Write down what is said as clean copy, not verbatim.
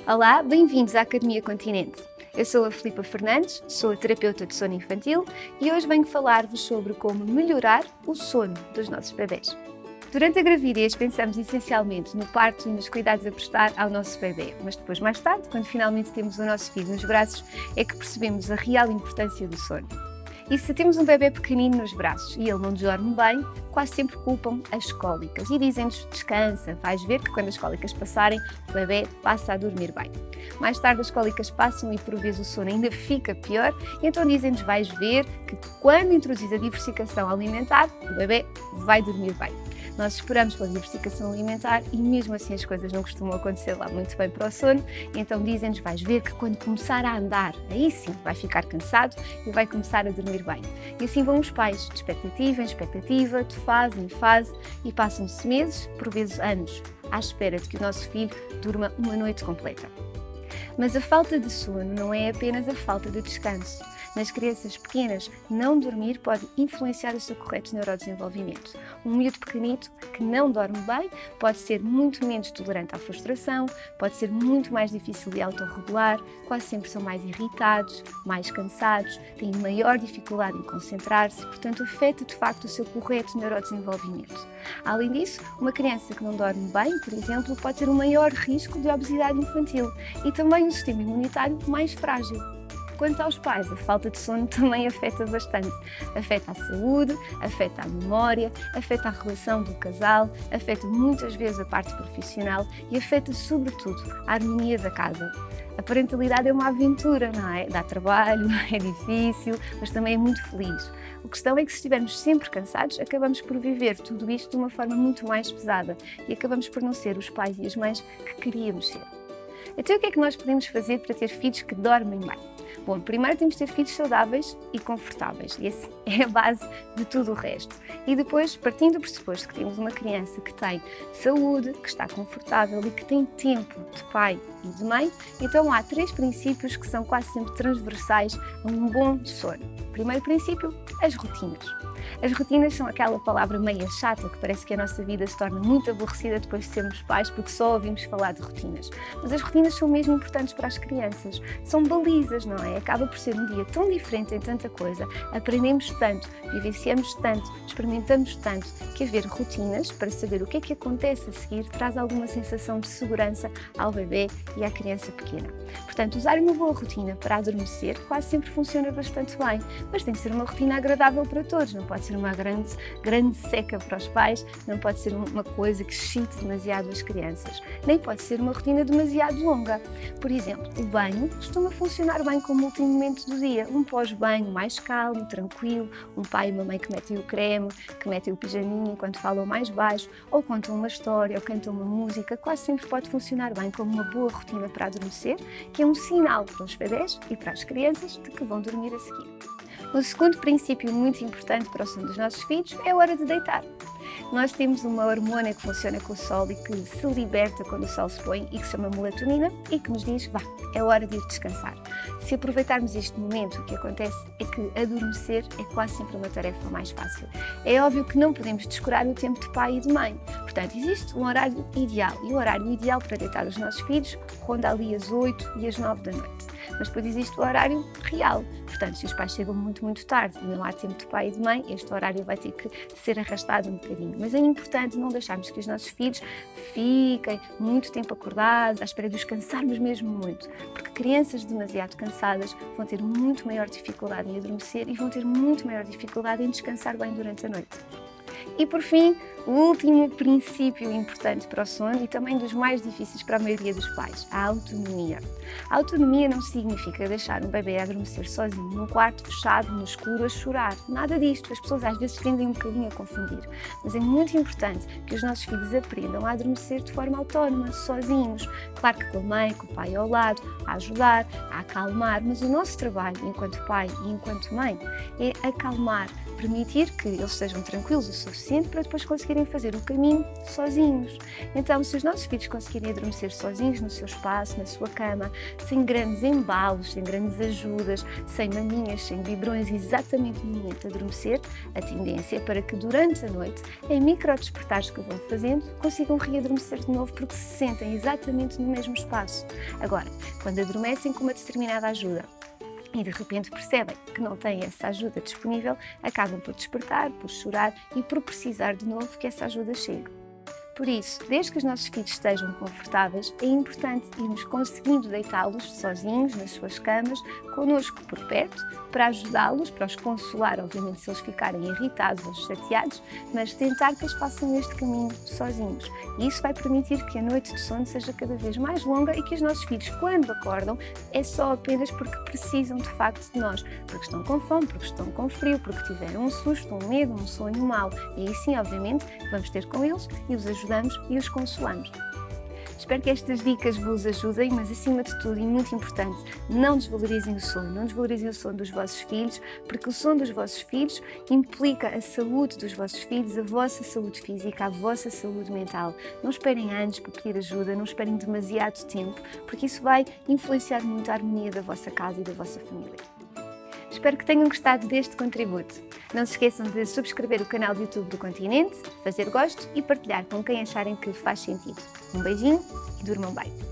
Olá, bem-vindos à Academia Continente. Eu sou a Filipa Fernandes, sou a terapeuta de sono infantil e hoje venho falar-vos sobre como melhorar o sono dos nossos bebés. Durante a gravidez pensamos essencialmente no parto e nos cuidados a prestar ao nosso bebê, mas depois, mais tarde, quando finalmente temos o nosso filho nos braços, é que percebemos a real importância do sono. E se temos um bebê pequenino nos braços e ele não dorme bem, quase sempre culpam as cólicas e dizem-nos: descansa, vais ver que quando as cólicas passarem, o bebê passa a dormir bem. Mais tarde as cólicas passam e por vezes o sono ainda fica pior, e então dizem-nos: vais ver que quando introduzis a diversificação alimentar, o bebê vai dormir bem. Nós esperamos pela diversificação alimentar e mesmo assim as coisas não costumam acontecer lá muito bem para o sono, e então dizem-nos: vais ver que quando começar a andar, aí sim vai ficar cansado e vai começar a dormir bem. E assim vão os pais, de expectativa em expectativa, de fase em fase, e passam-se meses, por vezes anos, à espera de que o nosso filho durma uma noite completa. Mas a falta de sono não é apenas a falta de descanso. Nas crianças pequenas, não dormir pode influenciar o seu correto neurodesenvolvimento. Um miúdo pequenito que não dorme bem pode ser muito menos tolerante à frustração, pode ser muito mais difícil de autorregular, quase sempre são mais irritados, mais cansados, têm maior dificuldade em concentrar-se, portanto afeta de facto o seu correto neurodesenvolvimento. Além disso, uma criança que não dorme bem, por exemplo, pode ter um maior risco de obesidade infantil e também um sistema imunitário mais frágil. Quanto aos pais, a falta de sono também afeta bastante. Afeta a saúde, afeta a memória, afeta a relação do casal, afeta muitas vezes a parte profissional e afeta sobretudo a harmonia da casa. A parentalidade é uma aventura, não é? Dá trabalho, é difícil, mas também é muito feliz. A questão é que se estivermos sempre cansados, acabamos por viver tudo isto de uma forma muito mais pesada e acabamos por não ser os pais e as mães que queríamos ser. Então o que é que nós podemos fazer para ter filhos que dormem bem? Bom, primeiro temos de ter filhos saudáveis e confortáveis, e essa é a base de tudo o resto. E depois, partindo do pressuposto que temos uma criança que tem saúde, que está confortável e que tem tempo de pai e de mãe, então há 3 princípios que são quase sempre transversais a um bom sono. Primeiro princípio, as rotinas. As rotinas são aquela palavra meia chata que parece que a nossa vida se torna muito aborrecida depois de sermos pais porque só ouvimos falar de rotinas. Mas as rotinas são mesmo importantes para as crianças. São balizas, não é? Acaba por ser um dia tão diferente em tanta coisa. Aprendemos tanto, vivenciamos tanto, experimentamos tanto, que haver rotinas para saber o que é que acontece a seguir traz alguma sensação de segurança ao bebê e à criança pequena. Portanto, usar uma boa rotina para adormecer quase sempre funciona bastante bem, mas tem que ser uma rotina agradável para todos. Não pode ser uma grande seca para os pais, não pode ser uma coisa que excite demasiado as crianças, nem pode ser uma rotina demasiado longa. Por exemplo, o banho costuma funcionar bem como último momento do dia, um pós-banho mais calmo, tranquilo, um pai e uma mãe que metem o creme, que metem o pijaminho enquanto falam mais baixo, ou contam uma história, ou cantam uma música, quase sempre pode funcionar bem como uma boa rotina para adormecer, que é um sinal para os bebés e para as crianças de que vão dormir a seguir. O segundo princípio muito importante para o sono dos nossos filhos é a hora de deitar. Nós temos uma hormona que funciona com o sol e que se liberta quando o sol se põe e que se chama melatonina e que nos diz: vá, é hora de ir descansar. Se aproveitarmos este momento, o que acontece é que adormecer é quase sempre uma tarefa mais fácil. É óbvio que não podemos descurar o tempo de pai e de mãe. Portanto, existe um horário ideal e o horário ideal para deitar os nossos filhos ronda ali as 8 e as 9 da noite. Mas depois existe o horário real. Portanto, se os pais chegam muito tarde e não há tempo de pai e de mãe, este horário vai ter que ser arrastado um bocadinho. Mas é importante não deixarmos que os nossos filhos fiquem muito tempo acordados, à espera de os cansarmos mesmo muito. Porque crianças demasiado cansadas vão ter muito maior dificuldade em adormecer e vão ter muito maior dificuldade em descansar bem durante a noite. E por fim, o último princípio importante para o sono e também dos mais difíceis para a maioria dos pais, a autonomia. A autonomia não significa deixar um bebê adormecer sozinho num quarto fechado, no escuro, a chorar. Nada disto, as pessoas às vezes tendem um bocadinho a confundir. Mas é muito importante que os nossos filhos aprendam a adormecer de forma autónoma, sozinhos. Claro que com a mãe, com o pai ao lado, a ajudar, a acalmar, mas o nosso trabalho enquanto pai e enquanto mãe é acalmar, permitir que eles sejam tranquilos suficiente para depois conseguirem fazer o caminho sozinhos. Então, se os nossos filhos conseguirem adormecer sozinhos no seu espaço, na sua cama, sem grandes embalos, sem grandes ajudas, sem maminhas, sem biberões, exatamente no momento de adormecer, a tendência é para que durante a noite, em micro-despertares que vão fazendo, consigam readormecer de novo porque se sentem exatamente no mesmo espaço. Agora, quando adormecem com uma determinada ajuda e de repente percebem que não têm essa ajuda disponível, acabam por despertar, por chorar e por precisar de novo que essa ajuda chegue. Por isso, desde que os nossos filhos estejam confortáveis, é importante irmos conseguindo deitá-los sozinhos nas suas camas, connosco por perto, para ajudá-los, para os consolar, obviamente, se eles ficarem irritados ou chateados, mas tentar que eles façam este caminho sozinhos. E isso vai permitir que a noite de sono seja cada vez mais longa e que os nossos filhos, quando acordam, é só apenas porque precisam de facto de nós, porque estão com fome, porque estão com frio, porque tiveram um susto, um medo, um sonho mau. E aí sim, obviamente, vamos ter com eles e os ajudamos e os consolamos. Espero que estas dicas vos ajudem, mas acima de tudo e muito importante, não desvalorizem o sono, não desvalorizem o sono dos vossos filhos, porque o sono dos vossos filhos implica a saúde dos vossos filhos, a vossa saúde física, a vossa saúde mental. Não esperem anos para pedir ajuda, não esperem demasiado tempo, porque isso vai influenciar muito a harmonia da vossa casa e da vossa família. Espero que tenham gostado deste contributo. Não se esqueçam de subscrever o canal do YouTube do Continente, fazer gosto e partilhar com quem acharem que faz sentido. Um beijinho e durmam bem!